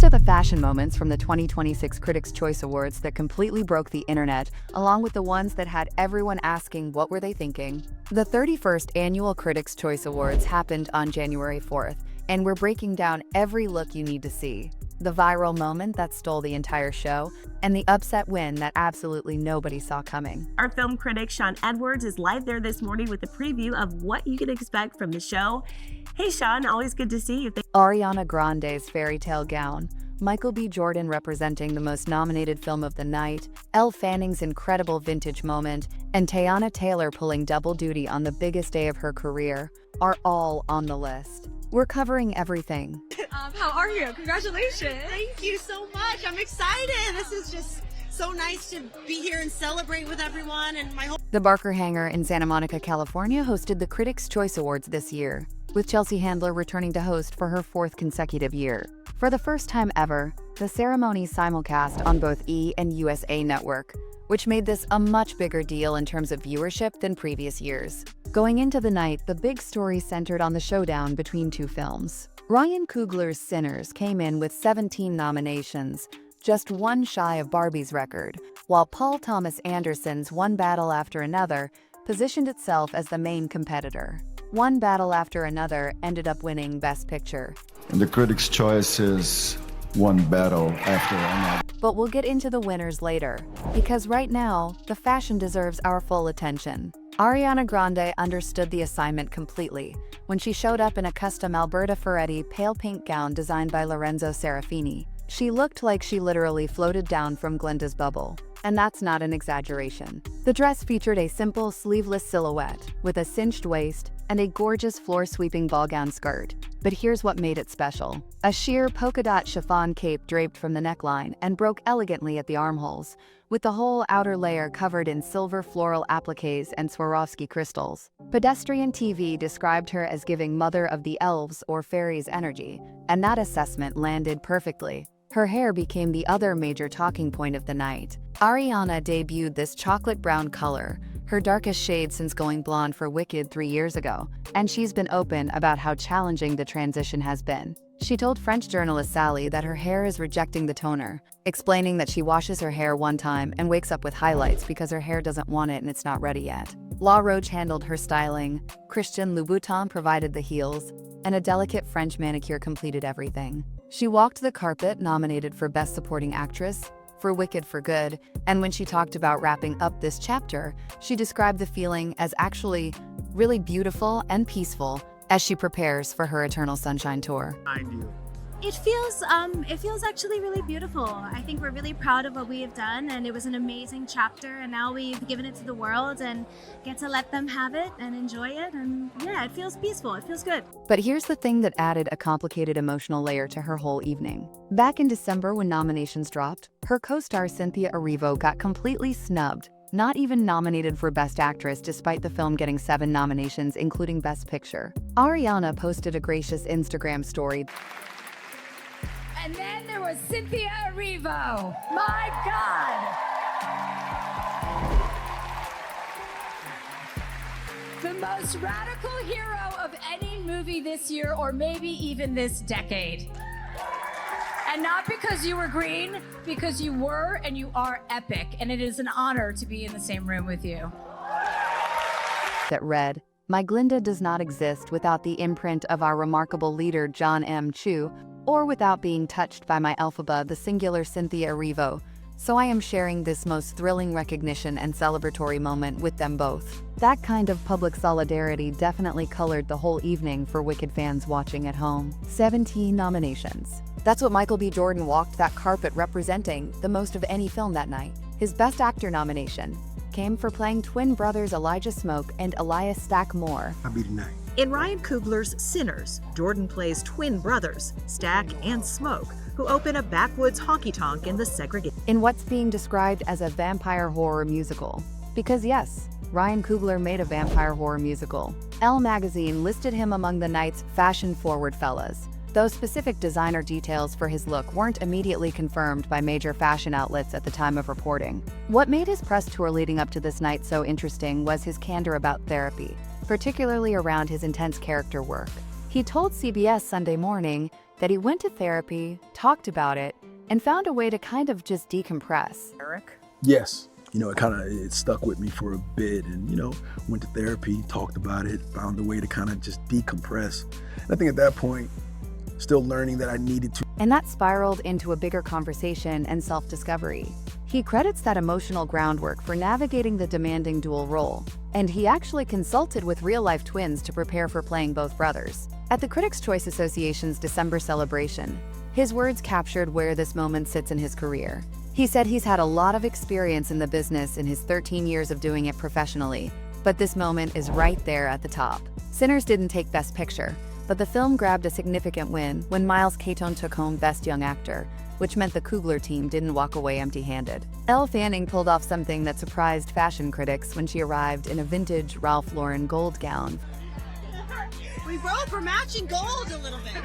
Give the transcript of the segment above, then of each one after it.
are the fashion moments from the 2026 Critics' Choice Awards that completely broke the internet, along with the ones that had everyone asking what were they thinking. The 31st Annual Critics' Choice Awards happened on January 4th, and we're breaking down every look you need to see. The viral moment that stole the entire show, and the upset win that absolutely nobody saw coming. Our film critic Sean Edwards is live there this morning with a preview of what you can expect from the show. Hey Sean, always good to see you. Ariana Grande's fairy tale gown, Michael B. Jordan representing the most nominated film of the night, Elle Fanning's incredible vintage moment, and Teyana Taylor pulling double duty on the biggest day of her career are all on the list. We're covering everything. How are you? Congratulations. Thank you so much. I'm excited. This is just so nice to be here and celebrate with everyone and my whole... The Barker Hangar in Santa Monica, California hosted the Critics' Choice Awards this year, with Chelsea Handler returning to host for her 4th consecutive year. For the first time ever, the ceremony simulcast on both E! and USA Network, which made this a much bigger deal in terms of viewership than previous years. Going into the night, the big story centered on the showdown between two films. Ryan Coogler's Sinners came in with 17 nominations, just one shy of Barbie's record, while Paul Thomas Anderson's One Battle After Another positioned itself as the main competitor. One Battle After Another ended up winning Best Picture. And the Critics' Choice is One Battle After Another. But we'll get into the winners later, because right now, the fashion deserves our full attention. Ariana Grande understood the assignment completely when she showed up in a custom Alberta Ferretti pale pink gown designed by Lorenzo Serafini. She looked like she literally floated down from Glinda's bubble, and that's not an exaggeration. The dress featured a simple sleeveless silhouette with a cinched waist and a gorgeous floor-sweeping ball gown skirt. But here's what made it special. A sheer polka dot chiffon cape draped from the neckline and broke elegantly at the armholes, with the whole outer layer covered in silver floral appliques and Swarovski crystals. Pedestrian TV described her as giving Mother of the Elves or Fairies energy, and that assessment landed perfectly. Her hair became the other major talking point of the night. Ariana debuted this chocolate brown color, her darkest shade since going blonde for Wicked 3 years ago, and she's been open about how challenging the transition has been. She told French journalist Sally that her hair is rejecting the toner, explaining that she washes her hair one time and wakes up with highlights because her hair doesn't want it and it's not ready yet. La Roche handled her styling, Christian Louboutin provided the heels, and a delicate French manicure completed everything. She walked the carpet nominated for Best Supporting Actress, for Wicked for Good, and when she talked about wrapping up this chapter, she described the feeling as actually really beautiful and peaceful as she prepares for her Eternal Sunshine tour. It feels actually really beautiful. I think we're really proud of what we have done, and it was an amazing chapter, and now we've given it to the world and get to let them have it and enjoy it, and yeah, it feels peaceful, it feels good. But here's the thing that added a complicated emotional layer to her whole evening. Back in December when nominations dropped, her co-star Cynthia Erivo got completely snubbed, not even nominated for Best Actress despite the film getting 7 nominations including Best Picture. Ariana posted a gracious Instagram story. And then there was Cynthia Erivo. My God! The most radical hero of any movie this year, or maybe even this decade. And not because you were green, because you were and you are epic, and it is an honor to be in the same room with you. That read, "My Glinda does not exist without the imprint of our remarkable leader John M. Chu, or without being touched by my Elphaba, the singular Cynthia Erivo. So I am sharing this most thrilling recognition and celebratory moment with them both." That kind of public solidarity definitely colored the whole evening for Wicked fans watching at home. 17 nominations. That's what Michael B. Jordan walked that carpet representing, the most of any film that night. His Best Actor nomination came for playing twin brothers Elijah Smoke and Elias Stack Moore. In Ryan Coogler's Sinners, Jordan plays twin brothers, Stack and Smoke, who open a backwoods honky-tonk in the segregated... In what's being described as a vampire horror musical. Because yes, Ryan Coogler made a vampire horror musical. Elle magazine listed him among the night's fashion-forward fellas, though specific designer details for his look weren't immediately confirmed by major fashion outlets at the time of reporting. What made his press tour leading up to this night so interesting was his candor about therapy, particularly around his intense character work. He told CBS Sunday Morning that he went to therapy, talked about it, and found a way to kind of just decompress. Eric? Yes. It stuck with me for a bit and, went to therapy, talked about it, found a way to kind of just decompress. And I think at that point, still learning that I needed to. And that spiraled into a bigger conversation and self-discovery. He credits that emotional groundwork for navigating the demanding dual role, and he actually consulted with real-life twins to prepare for playing both brothers. At the Critics' Choice Association's December celebration, his words captured where this moment sits in his career. He said he's had a lot of experience in the business in his 13 years of doing it professionally, but this moment is right there at the top. Sinners didn't take Best Picture, but the film grabbed a significant win when Miles Keaton took home Best Young Actor, which meant the Coogler team didn't walk away empty-handed. Elle Fanning pulled off something that surprised fashion critics when she arrived in a vintage Ralph Lauren gold gown. We both were matching gold a little bit.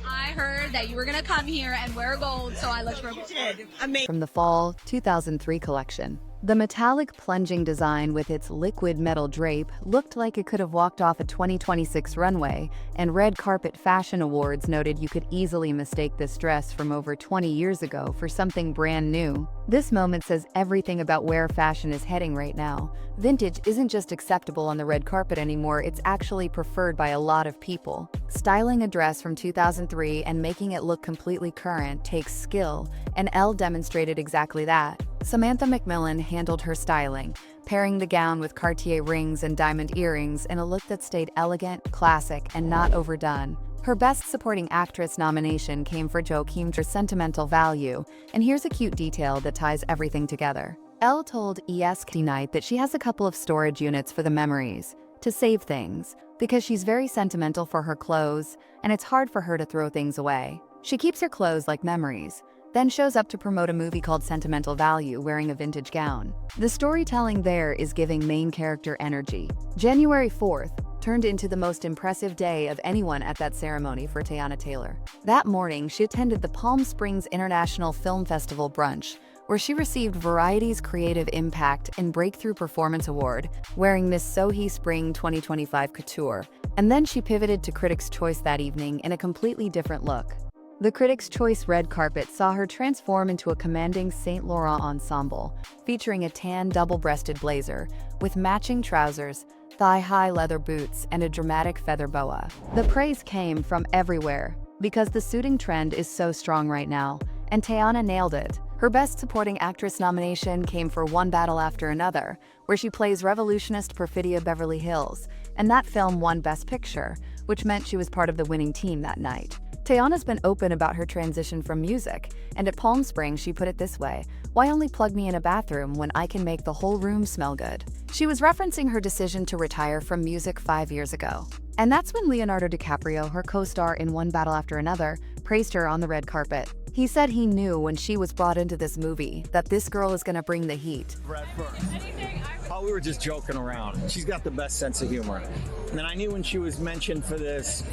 I heard that you were gonna come here and wear gold, so I looked for it. Amazing. From the fall 2003 collection. The metallic plunging design with its liquid metal drape looked like it could have walked off a 2026 runway, and Red Carpet Fashion Awards noted you could easily mistake this dress from over 20 years ago for something brand new. This moment says everything about where fashion is heading right now. Vintage isn't just acceptable on the red carpet anymore, it's actually preferred by a lot of people. Styling a dress from 2003 and making it look completely current takes skill, and Elle demonstrated exactly that. Samantha McMillan handled her styling, pairing the gown with Cartier rings and diamond earrings in a look that stayed elegant, classic, and not overdone. Her Best Supporting Actress nomination came for Joachim Trier's Sentimental Value, and here's a cute detail that ties everything together. Elle told Night that she has a couple of storage units for the memories, to save things, because she's very sentimental for her clothes, and it's hard for her to throw things away. She keeps her clothes like memories, then shows up to promote a movie called Sentimental Value wearing a vintage gown. The storytelling there is giving main character energy. January 4th turned into the most impressive day of anyone at that ceremony for Teyana Taylor. That morning, she attended the Palm Springs International Film Festival brunch, where she received Variety's Creative Impact and Breakthrough Performance Award, wearing Miss Sohi Spring 2025 Couture. And then she pivoted to Critics' Choice that evening in a completely different look. The Critics' Choice red carpet saw her transform into a commanding Saint Laurent ensemble, featuring a tan double-breasted blazer, with matching trousers, thigh-high leather boots, and a dramatic feather boa. The praise came from everywhere, because the suiting trend is so strong right now, and Teyana nailed it. Her Best Supporting Actress nomination came for One Battle After Another, where she plays revolutionist Perfidia Beverly Hills, and that film won Best Picture, which meant she was part of the winning team that night. Teyana's been open about her transition from music, and at Palm Springs she put it this way: "Why only plug me in a bathroom when I can make the whole room smell good?" She was referencing her decision to retire from music 5 years ago. And that's when Leonardo DiCaprio, her co-star in One Battle After Another, praised her on the red carpet. He said he knew when she was brought into this movie that this girl is gonna bring the heat. Oh, we were just joking around. She's got the best sense of humor. And then I knew when she was mentioned for this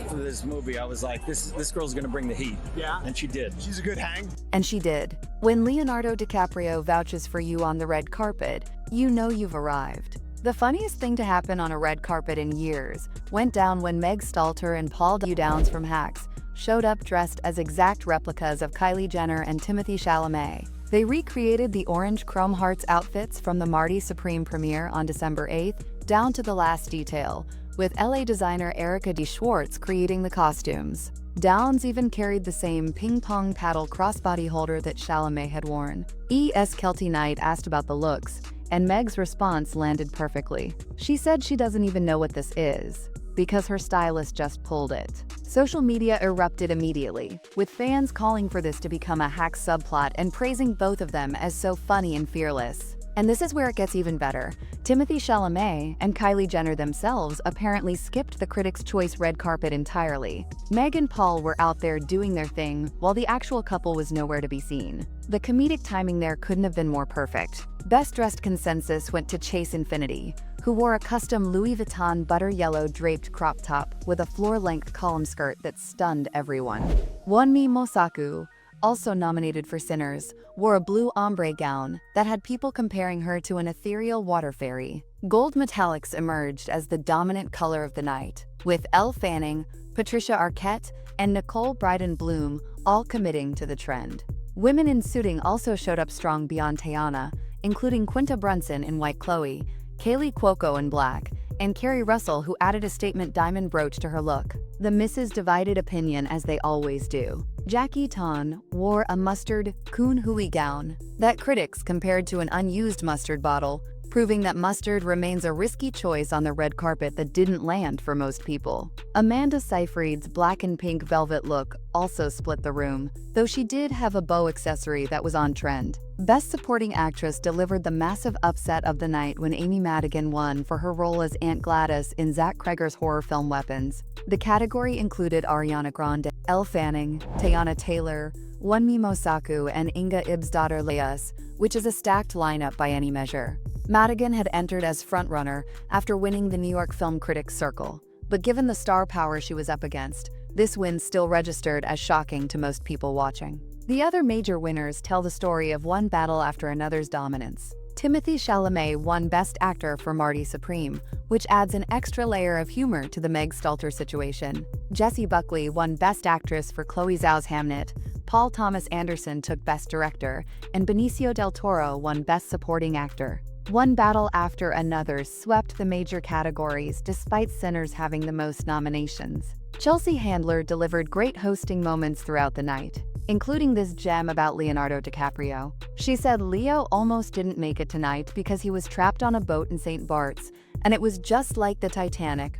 movie, I was like, this girl's gonna bring the heat. Yeah. And she did. She's a good hang. And she did. When Leonardo DiCaprio vouches for you on the red carpet, you know you've arrived. The funniest thing to happen on a red carpet in years went down when Meg Stalter and Paul Downs from Hacks showed up dressed as exact replicas of Kylie Jenner and Timothée Chalamet. They recreated the orange chrome hearts outfits from the Marty Supreme premiere on December 8th, down to the last detail, with LA designer Erica D. Schwartz creating the costumes. Downs even carried the same ping-pong paddle crossbody holder that Chalamet had worn. Kelty Knight asked about the looks, and Meg's response landed perfectly. She said she doesn't even know what this is, because her stylist just pulled it. Social media erupted immediately, with fans calling for this to become a hack subplot and praising both of them as so funny and fearless. And this is where it gets even better. Timothée Chalamet and Kylie Jenner themselves apparently skipped the Critics' Choice red carpet entirely. Meg and Paul were out there doing their thing, while the actual couple was nowhere to be seen. The comedic timing there couldn't have been more perfect. Best Dressed consensus went to Chase Infinity, who wore a custom Louis Vuitton butter yellow draped crop top with a floor-length column skirt that stunned everyone. Wonmi Mosaku, also nominated for Sinners, wore a blue ombre gown that had people comparing her to an ethereal water fairy. Gold metallics emerged as the dominant color of the night, with Elle Fanning, Patricia Arquette, and Nicole Bryden Bloom all committing to the trend. Women in suiting also showed up strong beyond Teyana, including Quinta Brunson in white Chloe, Kaylee Cuoco in black, and Kerry Russell, who added a statement diamond brooch to her look. The misses divided opinion as they always do. Jackie Tan wore a mustard Kun Hui gown that critics compared to an unused mustard bottle, proving that mustard remains a risky choice on the red carpet that didn't land for most people. Amanda Seyfried's black and pink velvet look also split the room, though she did have a bow accessory that was on trend. Best Supporting Actress delivered the massive upset of the night when Amy Madigan won for her role as Aunt Gladys in Zach Cregger's horror film Weapons. The category included Ariana Grande, Elle Fanning, Teyana Taylor, Wunmi Mosaku, and Inga Ibsdottir Leas, which is a stacked lineup by any measure. Madigan had entered as frontrunner after winning the New York Film Critics Circle, but given the star power she was up against, this win still registered as shocking to most people watching. The other major winners tell the story of one battle after another's dominance. Timothée Chalamet won Best Actor for Marty Supreme, which adds an extra layer of humor to the Meg Stalter situation. Jessie Buckley won Best Actress for Chloe Zhao's Hamnet, Paul Thomas Anderson took Best Director, and Benicio del Toro won Best Supporting Actor. One battle after another swept the major categories despite Sinners having the most nominations. Chelsea Handler delivered great hosting moments throughout the night, including this gem about Leonardo DiCaprio. She said Leo almost didn't make it tonight because he was trapped on a boat in St. Bart's, and it was just like the Titanic.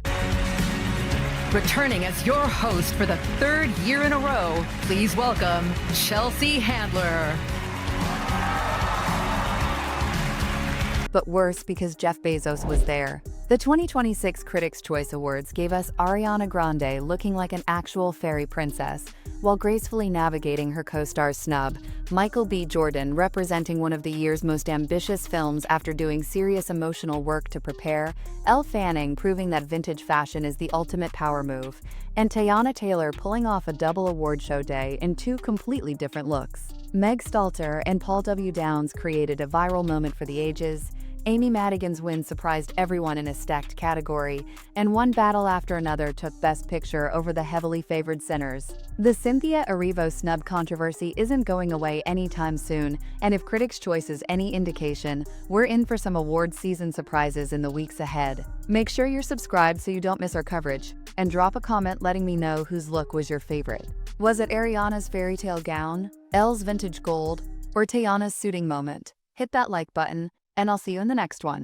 Returning as your host for the third year in a row, please welcome Chelsea Handler. But worse because Jeff Bezos was there. The 2026 Critics' Choice Awards gave us Ariana Grande looking like an actual fairy princess, while gracefully navigating her co-star's snub, Michael B. Jordan representing one of the year's most ambitious films after doing serious emotional work to prepare, Elle Fanning proving that vintage fashion is the ultimate power move, and Teyana Taylor pulling off a double award show day in two completely different looks. Meg Stalter and Paul W. Downs created a viral moment for the ages. Amy Madigan's win surprised everyone in a stacked category, and one battle after another took Best Picture over the heavily favored Sinners. The Cynthia Erivo snub controversy isn't going away anytime soon, and if Critics' Choice is any indication, we're in for some award season surprises in the weeks ahead. Make sure you're subscribed so you don't miss our coverage, and drop a comment letting me know whose look was your favorite. Was it Ariana's fairy tale gown, Elle's vintage gold, or Teyana's suiting moment? Hit that like button, and I'll see you in the next one.